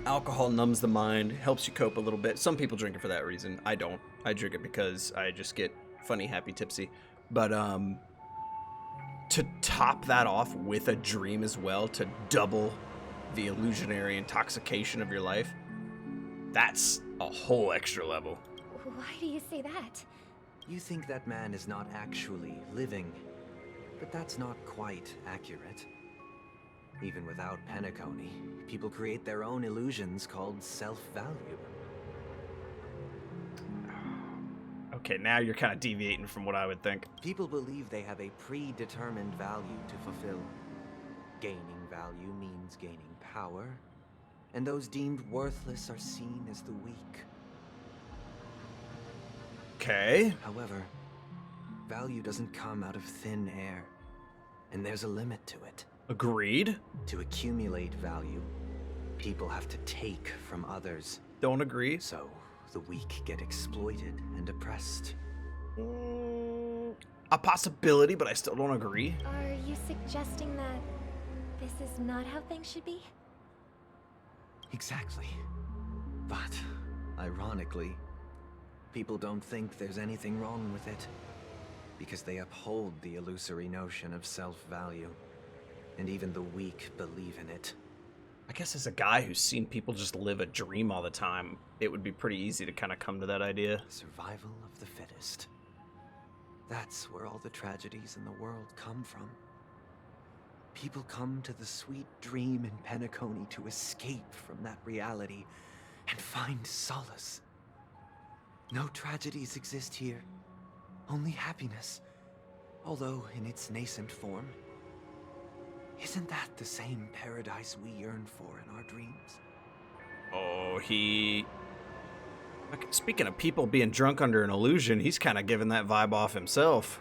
alcohol numbs the mind, helps you cope a little bit. Some people drink it for that reason. I don't. I drink it because I just get funny, happy, tipsy. But to top that off with a dream as well, to double the illusionary intoxication of your life, that's a whole extra level. Why do you say that? You think that man is not actually living, but that's not quite accurate. Even without Penacony, people create their own illusions called self-value. Okay, now you're kind of deviating from what I would think. People believe they have a predetermined value to fulfill. Gaining value means gaining power, and those deemed worthless are seen as the weak. Okay. However, value doesn't come out of thin air, and there's a limit to it. Agreed. To accumulate value, people have to take from others. Don't agree. So, the weak get exploited and oppressed. A possibility, but I still don't agree. Are you suggesting that this is not how things should be? Exactly. But, ironically, people don't think there's anything wrong with it, because they uphold the illusory notion of self-value, and even the weak believe in it. I guess as a guy who's seen people just live a dream all the time, it would be pretty easy to kind of come to that idea. Survival of the fittest. That's where all the tragedies in the world come from. People come to the sweet dream in Penacony to escape from that reality and find solace. No tragedies exist here, only happiness, although in its nascent form. Isn't that the same paradise we yearn for in our dreams? Oh, speaking of people being drunk under an illusion, he's kind of giving that vibe off himself.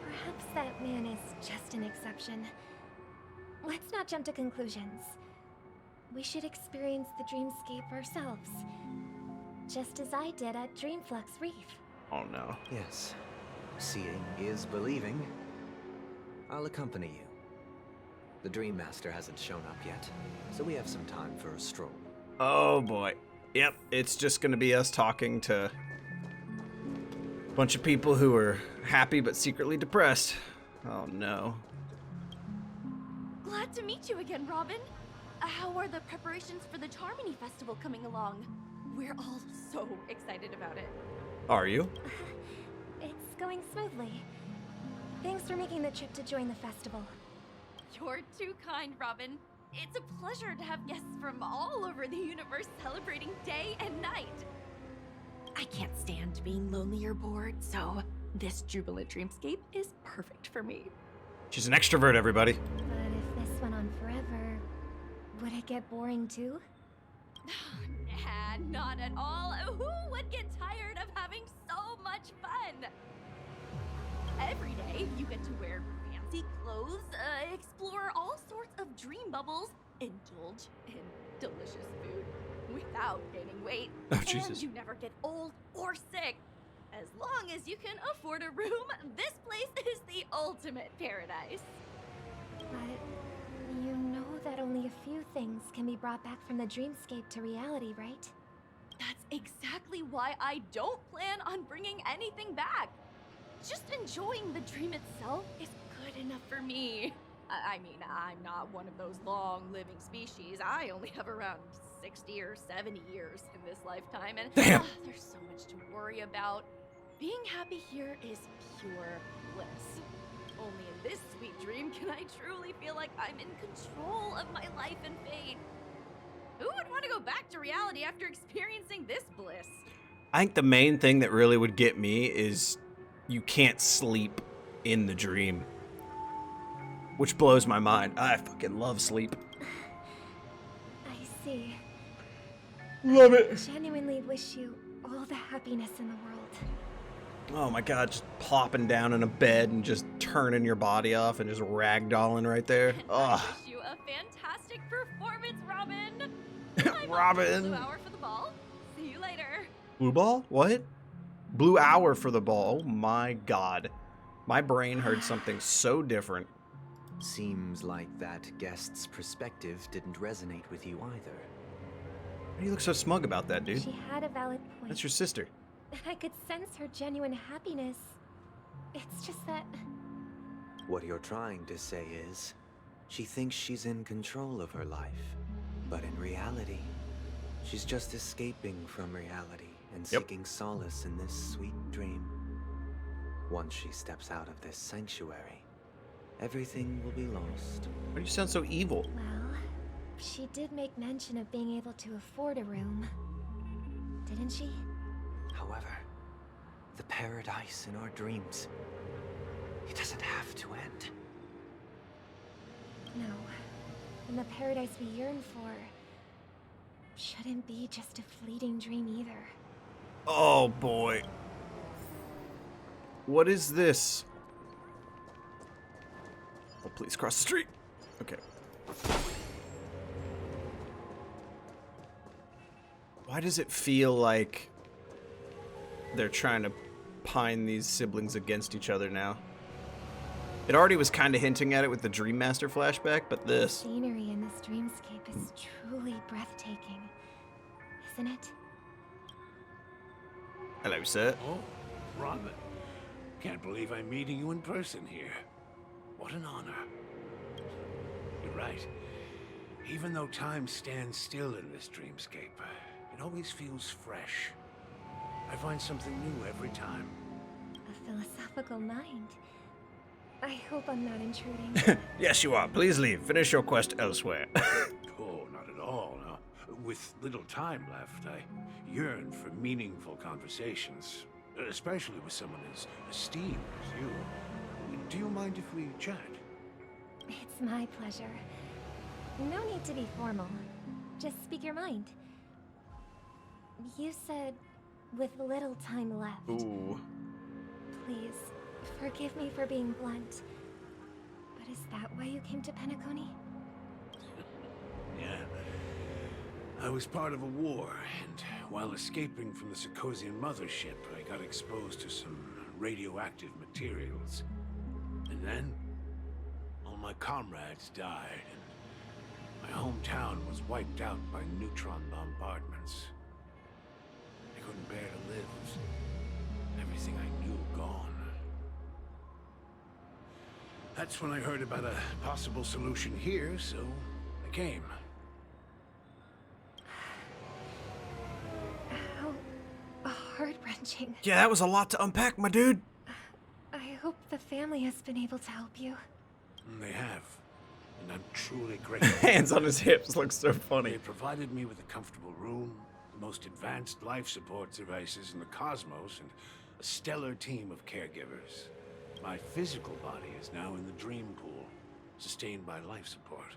Perhaps that man is just an exception. Let's not jump to conclusions. We should experience the dreamscape ourselves, just as I did at Dreamflux Reef. Oh no. Yes. Seeing is believing. I'll accompany you. The Dream Master hasn't shown up yet, so we have some time for a stroll. Oh boy. Yep, it's just gonna be us talking to a bunch of people who are happy but secretly depressed. Oh no. Glad to meet you again, Robin. How are the preparations for the Charmony Festival coming along? We're all so excited about it. Are you? It's going smoothly. Thanks for making the trip to join the festival. You're too kind, Robin. It's a pleasure to have guests from all over the universe celebrating day and night. I can't stand being lonely or bored, so this jubilant dreamscape is perfect for me. She's an extrovert, everybody. But if this went on forever, would it get boring too? Nah, not at all. Who would get tired of having so much fun? Every day, you get to wear fancy clothes, explore all sorts of dream bubbles, indulge in delicious food without gaining weight, and you never get old or sick. As long as you can afford a room, this place is the ultimate paradise. But you know that only a few things can be brought back from the dreamscape to reality, right? That's exactly why I don't plan on bringing anything back. Just enjoying the dream itself is good enough for me. I mean, I'm not one of those long-living species. I only have around 60 or 70 years in this lifetime, and Damn. There's so much to worry about. Being happy here is pure bliss. Only in this sweet dream can I truly feel like I'm in control of my life and fate. Who would want to go back to reality after experiencing this bliss? I think the main thing that really would get me is you can't sleep in the dream, which blows my mind. I fucking love sleep. I see. Love it. I genuinely wish you all the happiness in the world. Oh my god, just plopping down in a bed and just turning your body off and just ragdolling right there. I Ugh. wish you a fantastic performance, Robin. Robin. Blue hour for the ball. See you later. Blue ball? What? Blue hour for the ball. Oh my god. My brain heard something so different. Seems like that guest's perspective didn't resonate with you either. Why do you look so smug about that, dude? She had a valid point. That's your sister. I could sense her genuine happiness. It's just that... What you're trying to say is, she thinks she's in control of her life. But in reality, she's just escaping from reality and seeking solace in this sweet dream. Once she steps out of this sanctuary, everything will be lost. Why do you sound so evil? Well, she did make mention of being able to afford a room. Didn't she? However, the paradise in our dreams, it doesn't have to end. No. And the paradise we yearn for shouldn't be just a fleeting dream either. Oh boy. What is this? Oh, please cross the street. Okay. Why does it feel like they're trying to pine these siblings against each other now? It already was kind of hinting at it with the Dream Master flashback, but this... The scenery in this dreamscape is truly breathtaking, isn't it? Hello, sir. Oh, Robin. Can't believe I'm meeting you in person here. What an honor. You're right. Even though time stands still in this dreamscape, it always feels fresh. I find something new every time. A philosophical mind. I hope I'm not intruding. Yes, you are. Please leave. Finish your quest elsewhere. Oh, not at all. No. With little time left, I yearn for meaningful conversations, especially with someone as esteemed as you. Do you mind if we chat? It's my pleasure. No need to be formal. Just speak your mind. You said, with little time left. Ooh. Please, forgive me for being blunt. But is that why you came to Penacony? Yeah. I was part of a war, and while escaping from the Sarkosian mothership, I got exposed to some radioactive materials. And then, all my comrades died, and my hometown was wiped out by neutron bombardments. I couldn't bear to live. Everything I knew gone. That's when I heard about a possible solution here, so I came. How heart-wrenching. Yeah, that was a lot to unpack, my dude. I hope the family has been able to help you. They have, and I'm truly grateful. Hands on his hips looks so funny. They provided me with a comfortable room, the most advanced life support devices in the cosmos, and a stellar team of caregivers. My physical body is now in the dream pool, sustained by life support.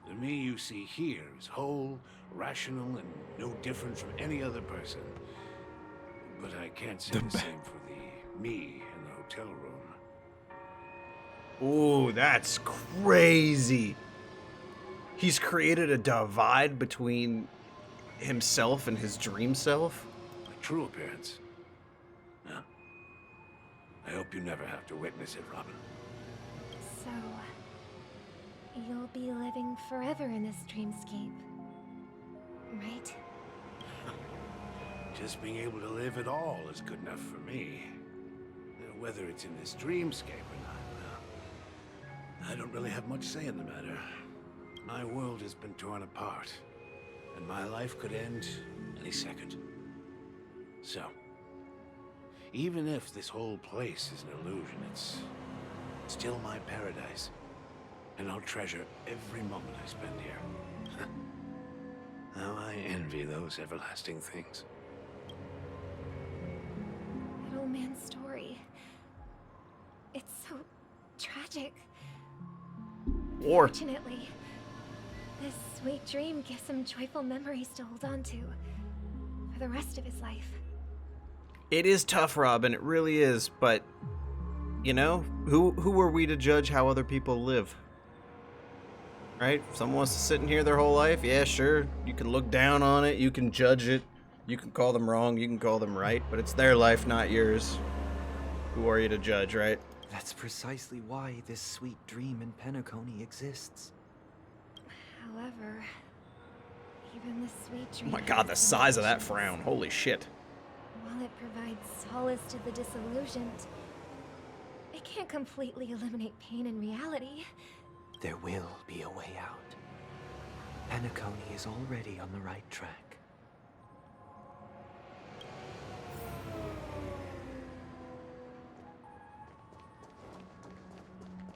The me you see here is whole, rational, and no different from any other person. But I can't say the same for the me in the hotel room. Ooh, that's crazy. He's created a divide between himself and his dream self. My true appearance. No. I hope you never have to witness it, Robin. So, you'll be living forever in this dreamscape, right? Just being able to live at all is good enough for me. Whether it's in this dreamscape or not, well, I don't really have much say in the matter. My world has been torn apart, and my life could end any second. So, even if this whole place is an illusion, it's still my paradise. And I'll treasure every moment I spend here. How I envy those everlasting things. That old man's story. It's so tragic. War. Fortunately, this sweet dream gives him joyful memories to hold on to for the rest of his life. It is tough, Robin. It really is. But, you know, who are we to judge how other people live? Right? If someone wants to sit in here their whole life, yeah, sure. You can look down on it. You can judge it. You can call them wrong. You can call them right. But it's their life, not yours. Who are you to judge, right? That's precisely why this sweet dream in Penacony exists. However, even the sweet dream... Oh my god, the size of that frown. Holy shit. While it provides solace to the disillusioned, it can't completely eliminate pain in reality. There will be a way out. Penacony is already on the right track.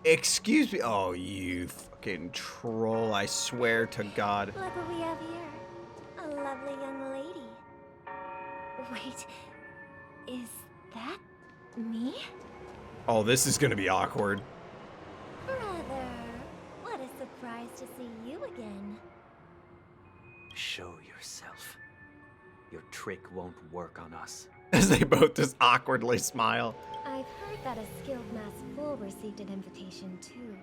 Excuse me. Oh, you fucking troll. I swear to God. Look what we have here. A lovely young lady. Wait, is that me? Oh, this is gonna be awkward. Brother, what a surprise to see you again. Show yourself. Your trick won't work on us. As they both just awkwardly smile. I've heard that a skilled mass fool received an invitation too.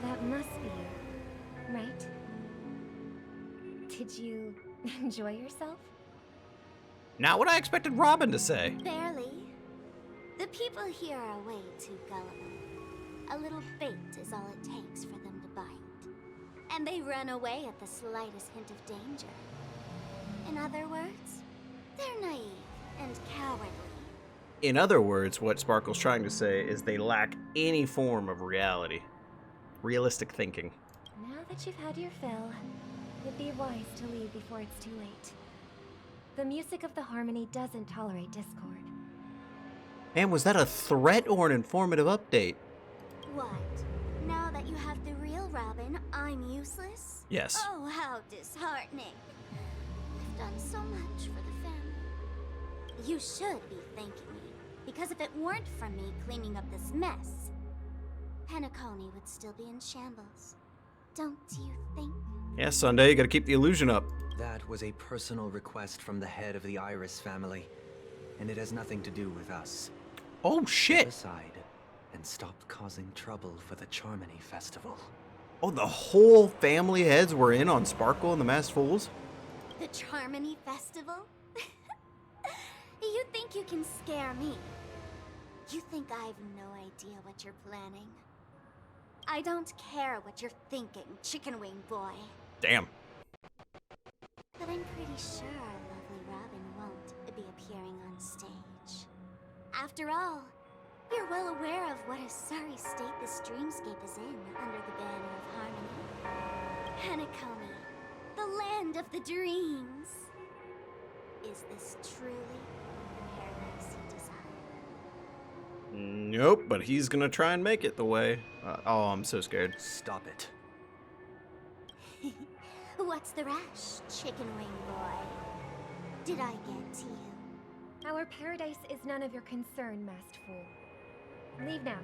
That must be you, right? Did you enjoy yourself? Not what I expected Robin to say. Barely. The people here are way too gullible. A little bait is all it takes for them to bite. And they run away at the slightest hint of danger. In other words, they're naive and cowardly. In other words, what Sparkle's trying to say is they lack any form of reality. Realistic thinking. Now that you've had your fill, it'd be wise to leave before it's too late. The music of the harmony doesn't tolerate discord. Man, was that a threat or an informative update? What? Now that you have the real Robin, I'm useless? Yes. Oh, how disheartening. I've done so much for the family. You should be thanking me, because if it weren't for me cleaning up this mess, Penacony would still be in shambles. Don't you think? Yeah, Sunday, you gotta keep the illusion up. That was a personal request from the head of the Iris family, and it has nothing to do with us. Oh, shit! Step aside and stop causing trouble for the Charmony Festival. Oh, the whole family heads were in on Sparkle and the Masked Fools? The Charmony Festival? You think you can scare me? You think I've no idea what you're planning? I don't care what you're thinking, chicken wing boy. Damn. But I'm pretty sure our lovely Robin won't be appearing on stage. After all, you're well aware of what a sorry state this dreamscape is in under the banner of harmony. Penacony, the land of the dreams. Is this truly the paradise you desire? Nope, but he's gonna try and make it the way. Oh, I'm so scared. Stop it. What's the rush, chicken wing boy? Did I get to you? Our paradise is none of your concern, masked fool. Leave now,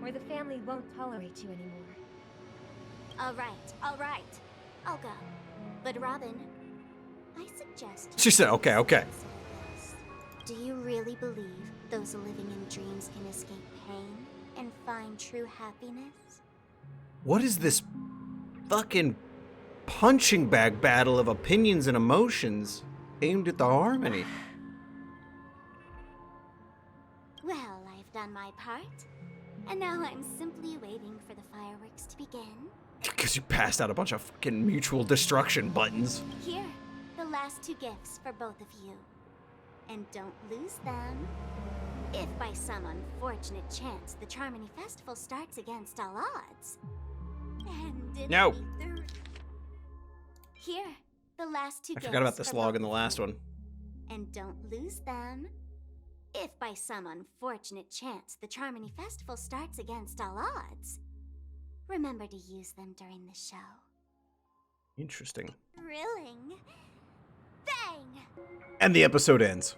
or the family won't tolerate you anymore. All right. I'll go. But Robin, I suggest... She said, okay. Do you really believe those living in dreams can escape pain and find true happiness? What is this fucking punching bag battle of opinions and emotions aimed at the harmony? Well, I've done my part, and now I'm simply waiting for the fireworks to begin. Because you passed out a bunch of fucking mutual destruction buttons. Here, the last last 2 gifts for both of you. And don't lose them. If by some unfortunate chance the Charmony Festival starts against all odds. And it'll be Here, the last 2 I gifts forgot about this for log both in the of last you. one. And don't lose them. If by some unfortunate chance the Charmony Festival starts against all odds, remember to use them during the show. Interesting. Thrilling. Bang! And the episode ends.